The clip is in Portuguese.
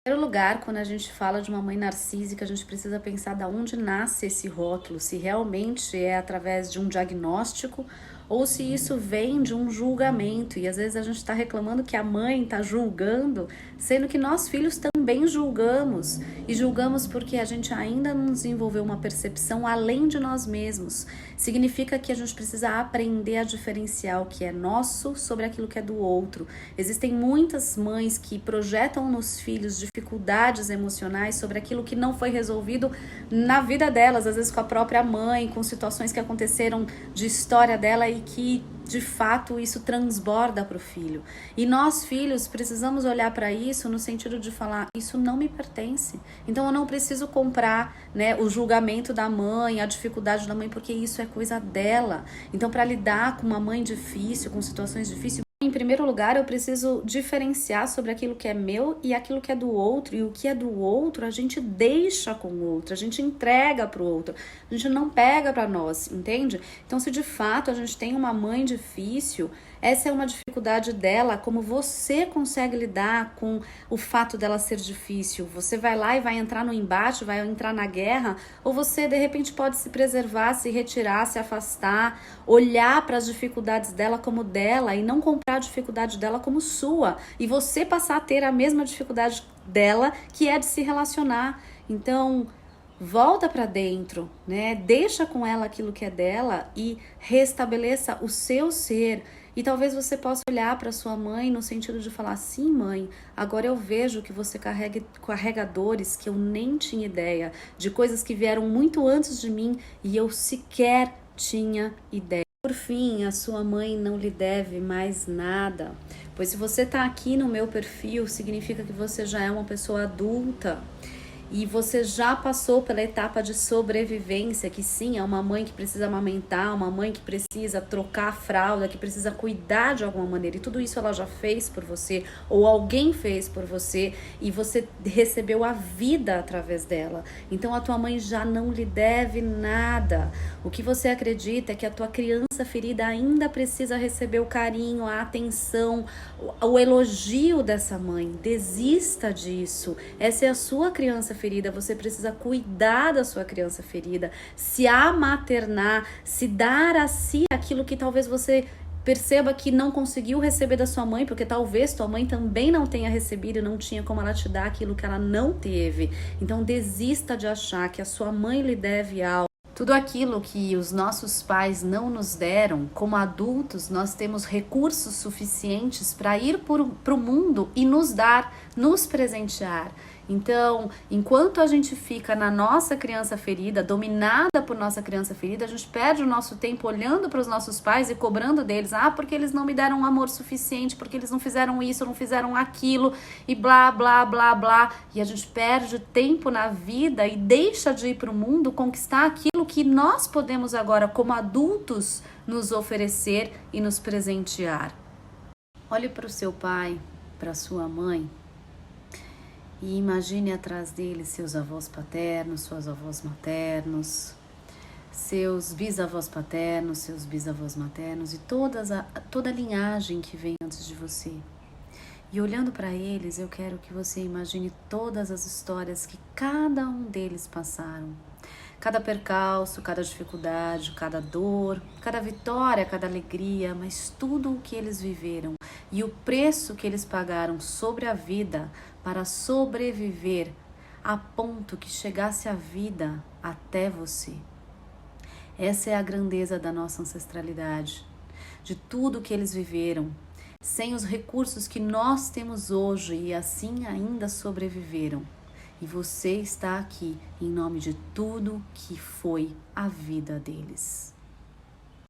Em primeiro lugar, quando a gente fala de uma mãe narcísica, a gente precisa pensar de onde nasce esse rótulo, se realmente é através de um diagnóstico ou se isso vem de um julgamento. E às vezes a gente está reclamando que a mãe está julgando, sendo que nós filhos também julgamos. E julgamos porque a gente ainda não desenvolveu uma percepção além de nós mesmos. Significa que a gente precisa aprender a diferenciar o que é nosso sobre aquilo que é do outro. Existem muitas mães que projetam nos filhos dificuldades emocionais sobre aquilo que não foi resolvido na vida delas, às vezes com a própria mãe, com situações que aconteceram de história dela e que de fato isso transborda para o filho. E nós filhos precisamos olhar para isso no sentido de falar, isso não me pertence, então eu não preciso comprar, né, o julgamento da mãe, a dificuldade da mãe, porque isso é coisa dela. Então, para lidar com uma mãe difícil, com situações difíceis, em primeiro lugar, eu preciso diferenciar sobre aquilo que é meu e aquilo que é do outro. E o que é do outro, a gente deixa com o outro, a gente entrega para o outro, a gente não pega para nós, entende? Então, se de fato a gente tem uma mãe difícil, essa é uma dificuldade dela, como você consegue lidar com o fato dela ser difícil. Você vai lá e vai entrar no embate, vai entrar na guerra, ou você de repente pode se preservar, se retirar, se afastar, olhar para as dificuldades dela como dela e não comprar a dificuldade dela como sua, e você passar a ter a mesma dificuldade dela, que é de se relacionar. Então, volta para dentro, né? Deixa com ela aquilo que é dela e restabeleça o seu ser. E talvez você possa olhar para sua mãe no sentido de falar, sim, mãe, agora eu vejo que você carrega dores que eu nem tinha ideia, de coisas que vieram muito antes de mim e eu sequer tinha ideia. Por fim, a sua mãe não lhe deve mais nada, pois se você está aqui no meu perfil, significa que você já é uma pessoa adulta e você já passou pela etapa de sobrevivência, que sim, é uma mãe que precisa amamentar, uma mãe que precisa trocar a fralda, que precisa cuidar de alguma maneira, e tudo isso ela já fez por você, ou alguém fez por você, e você recebeu a vida através dela. Então a tua mãe já não lhe deve nada. O que você acredita é que a tua criança ferida ainda precisa receber o carinho, a atenção, o elogio dessa mãe. Desista disso. Essa é a sua criança ferida, você precisa cuidar da sua criança ferida, se amaternar, se dar a si aquilo que talvez você perceba que não conseguiu receber da sua mãe, porque talvez tua mãe também não tenha recebido e não tinha como ela te dar aquilo que ela não teve. Então desista de achar que a sua mãe lhe deve algo. Tudo aquilo que os nossos pais não nos deram, como adultos, nós temos recursos suficientes para ir para o mundo e nos dar, nos presentear. Então, enquanto a gente fica na nossa criança ferida, dominada por nossa criança ferida, a gente perde o nosso tempo olhando para os nossos pais e cobrando deles, porque eles não me deram um amor suficiente, porque eles não fizeram isso, não fizeram aquilo, e blá, blá, blá, blá. E a gente perde tempo na vida e deixa de ir para o mundo conquistar aquilo que nós podemos agora, como adultos, nos oferecer e nos presentear. Olhe para o seu pai, para a sua mãe, e imagine atrás deles seus avós paternos, seus avós maternos, seus bisavós paternos, seus bisavós maternos e toda a linhagem que vem antes de você. E olhando para eles, eu quero que você imagine todas as histórias que cada um deles passaram. Cada percalço, cada dificuldade, cada dor, cada vitória, cada alegria, mas tudo o que eles viveram e o preço que eles pagaram sobre a vida para sobreviver a ponto que chegasse a vida até você. Essa é a grandeza da nossa ancestralidade, de tudo que eles viveram, sem os recursos que nós temos hoje e assim ainda sobreviveram. E você está aqui em nome de tudo que foi a vida deles.